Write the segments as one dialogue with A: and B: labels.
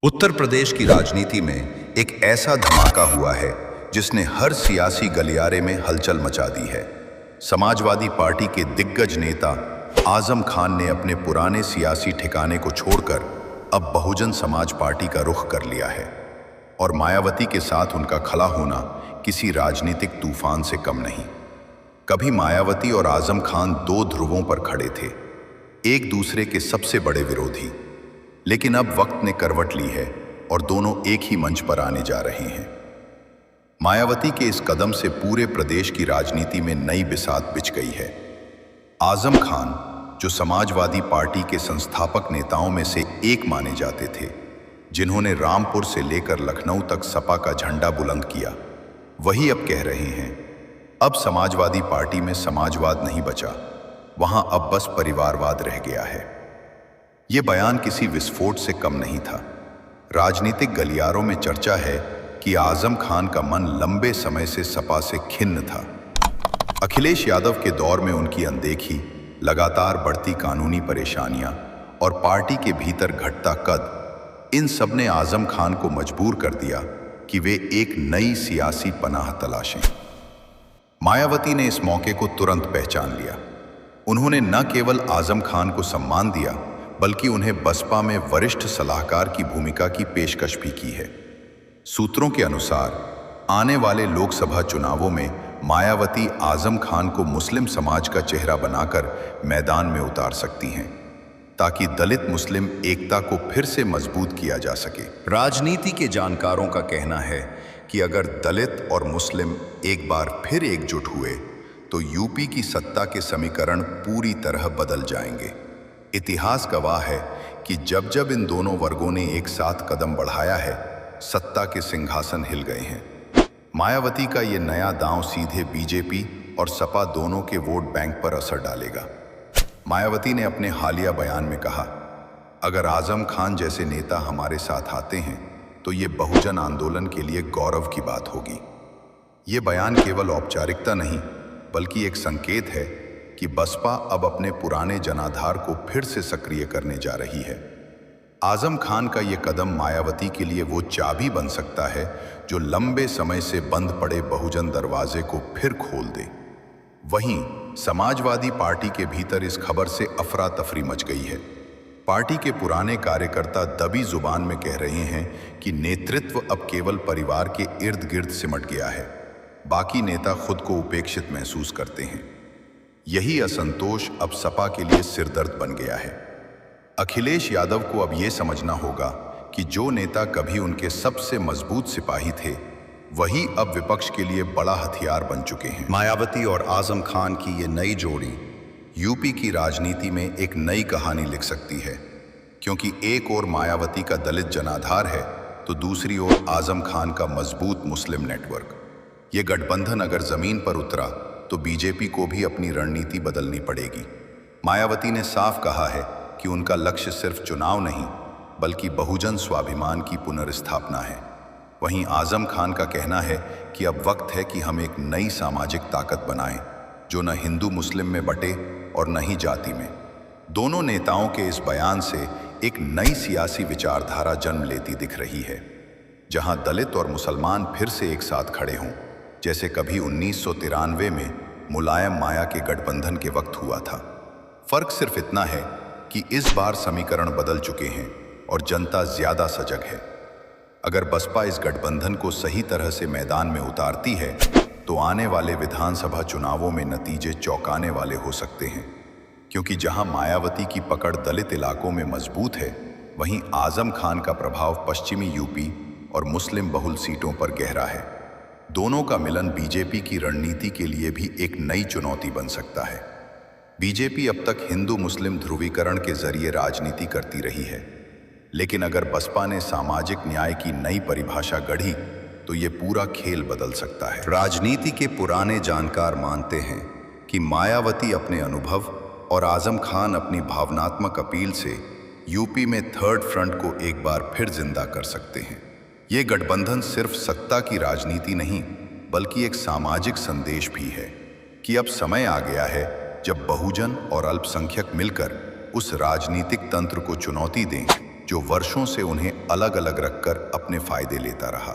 A: उत्तर प्रदेश की राजनीति में एक ऐसा धमाका हुआ है जिसने हर सियासी गलियारे में हलचल मचा दी है। समाजवादी पार्टी के दिग्गज नेता आजम खान ने अपने पुराने सियासी ठिकाने को छोड़कर अब बहुजन समाज पार्टी का रुख कर लिया है और मायावती के साथ उनका खड़ा होना किसी राजनीतिक तूफान से कम नहीं। कभी मायावती और आजम खान दो ध्रुवों पर खड़े थे, एक दूसरे के सबसे बड़े विरोधी, लेकिन अब वक्त ने करवट ली है और दोनों एक ही मंच पर आने जा रहे हैं। मायावती के इस कदम से पूरे प्रदेश की राजनीति में नई बिसात बिछ गई है। आजम खान, जो समाजवादी पार्टी के संस्थापक नेताओं में से एक माने जाते थे, जिन्होंने रामपुर से लेकर लखनऊ तक सपा का झंडा बुलंद किया, वही अब कह रहे हैं अब समाजवादी पार्टी में समाजवाद नहीं बचा, वहां अब बस परिवारवाद रह गया है। ये बयान किसी विस्फोट से कम नहीं था। राजनीतिक गलियारों में चर्चा है कि आजम खान का मन लंबे समय से सपा से खिन्न था। अखिलेश यादव के दौर में उनकी अनदेखी, लगातार बढ़ती कानूनी परेशानियां और पार्टी के भीतर घटता कद, इन सब ने आजम खान को मजबूर कर दिया कि वे एक नई सियासी पनाह तलाशें। मायावती ने इस मौके को तुरंत पहचान लिया। उन्होंने न केवल आजम खान को सम्मान दिया, बल्कि उन्हें बसपा में वरिष्ठ सलाहकार की भूमिका की पेशकश भी की है। सूत्रों के अनुसार आने वाले लोकसभा चुनावों में मायावती आजम खान को मुस्लिम समाज का चेहरा बनाकर मैदान में उतार सकती हैं, ताकि दलित मुस्लिम एकता को फिर से मजबूत किया जा सके। राजनीति के जानकारों का कहना है कि अगर दलित और मुस्लिम एक बार फिर एकजुट हुए तो यूपी की सत्ता के समीकरण पूरी तरह बदल जाएंगे। इतिहास गवाह है कि जब जब इन दोनों वर्गों ने एक साथ कदम बढ़ाया है, सत्ता के सिंहासन हिल गए हैं। मायावती का ये नया दांव सीधे बीजेपी और सपा दोनों के वोट बैंक पर असर डालेगा। मायावती ने अपने हालिया बयान में कहा, अगर आजम खान जैसे नेता हमारे साथ आते हैं तो ये बहुजन आंदोलन के लिए गौरव की बात होगी। ये बयान केवल औपचारिकता नहीं, बल्कि एक संकेत है कि बसपा अब अपने पुराने जनाधार को फिर से सक्रिय करने जा रही है। आजम खान का ये कदम मायावती के लिए वो चाबी बन सकता है जो लंबे समय से बंद पड़े बहुजन दरवाजे को फिर खोल दे। वहीं समाजवादी पार्टी के भीतर इस खबर से अफरा तफरी मच गई है। पार्टी के पुराने कार्यकर्ता दबी जुबान में कह रहे हैं कि नेतृत्व अब केवल परिवार के इर्द गिर्द सिमट गया है, बाकी नेता खुद को उपेक्षित महसूस करते हैं। यही असंतोष अब सपा के लिए सिरदर्द बन गया है। अखिलेश यादव को अब यह समझना होगा कि जो नेता कभी उनके सबसे मजबूत सिपाही थे, वही अब विपक्ष के लिए बड़ा हथियार बन चुके हैं। मायावती और आजम खान की ये नई जोड़ी यूपी की राजनीति में एक नई कहानी लिख सकती है, क्योंकि एक ओर मायावती का दलित जनाधार है तो दूसरी ओर आजम खान का मजबूत मुस्लिम नेटवर्क। ये गठबंधन अगर जमीन पर उतरा तो बीजेपी को भी अपनी रणनीति बदलनी पड़ेगी। मायावती ने साफ कहा है कि उनका लक्ष्य सिर्फ चुनाव नहीं, बल्कि बहुजन स्वाभिमान की पुनर्स्थापना है। वहीं आजम खान का कहना है कि अब वक्त है कि हम एक नई सामाजिक ताकत बनाएं, जो न हिंदू मुस्लिम में बटे और न ही जाति में। दोनों नेताओं के इस बयान से एक नई सियासी विचारधारा जन्म लेती दिख रही है, जहां दलित और मुसलमान फिर से एक साथ खड़े हों, जैसे कभी 1993 में मुलायम माया के गठबंधन के वक्त हुआ था। फर्क सिर्फ इतना है कि इस बार समीकरण बदल चुके हैं और जनता ज्यादा सजग है। अगर बसपा इस गठबंधन को सही तरह से मैदान में उतारती है तो आने वाले विधानसभा चुनावों में नतीजे चौंकाने वाले हो सकते हैं, क्योंकि जहां मायावती की पकड़ दलित इलाकों में मजबूत है, वहीं आजम खान का प्रभाव पश्चिमी यूपी और मुस्लिम बहुल सीटों पर गहरा है। दोनों का मिलन बीजेपी की रणनीति के लिए भी एक नई चुनौती बन सकता है। बीजेपी अब तक हिंदू मुस्लिम ध्रुवीकरण के जरिए राजनीति करती रही है, लेकिन अगर बसपा ने सामाजिक न्याय की नई परिभाषा गढ़ी तो ये पूरा खेल बदल सकता है। राजनीति के पुराने जानकार मानते हैं कि मायावती अपने अनुभव और आजम खान अपनी भावनात्मक अपील से यूपी में थर्ड फ्रंट को एक बार फिर जिंदा कर सकते हैं। ये गठबंधन सिर्फ सत्ता की राजनीति नहीं, बल्कि एक सामाजिक संदेश भी है कि अब समय आ गया है जब बहुजन और अल्पसंख्यक मिलकर उस राजनीतिक तंत्र को चुनौती दें जो वर्षों से उन्हें अलग अलग रखकर अपने फायदे लेता रहा।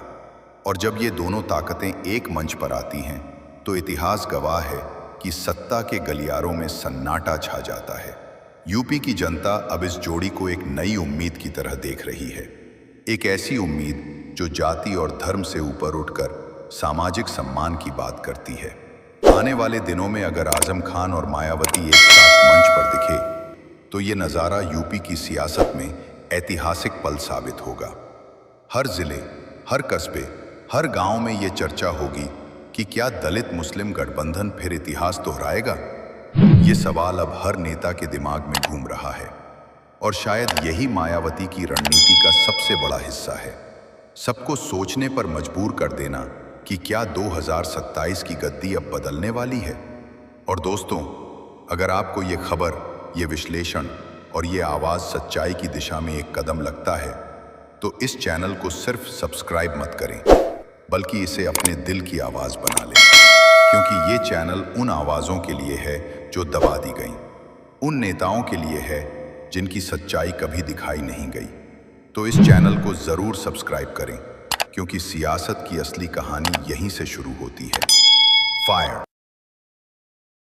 A: और जब ये दोनों ताकतें एक मंच पर आती हैं तो इतिहास गवाह है कि सत्ता के गलियारों में सन्नाटा छा जाता है। यूपी की जनता अब इस जोड़ी को एक नई उम्मीद की तरह देख रही है, एक ऐसी उम्मीद जो जाति और धर्म से ऊपर उठकर सामाजिक सम्मान की बात करती है। आने वाले दिनों में अगर आजम खान और मायावती एक साथ मंच पर दिखे तो ये नज़ारा यूपी की सियासत में ऐतिहासिक पल साबित होगा। हर जिले, हर कस्बे, हर गांव में ये चर्चा होगी कि क्या दलित मुस्लिम गठबंधन फिर इतिहास दोहराएगा। ये सवाल अब हर नेता के दिमाग में घूम रहा है और शायद यही मायावती की रणनीति का सबसे बड़ा हिस्सा है, सबको सोचने पर मजबूर कर देना कि क्या 2027 की गद्दी अब बदलने वाली है। और दोस्तों, अगर आपको ये खबर, ये विश्लेषण और ये आवाज़ सच्चाई की दिशा में एक कदम लगता है तो इस चैनल को सिर्फ सब्सक्राइब मत करें, बल्कि इसे अपने दिल की आवाज़ बना लें, क्योंकि ये चैनल उन आवाज़ों के लिए है जो दबा दी गई, उन नेताओं के लिए है जिनकी सच्चाई कभी दिखाई नहीं गई। तो इस चैनल को ज़रूर सब्सक्राइब करें, क्योंकि सियासत की असली कहानी यहीं से शुरू होती है। फायर।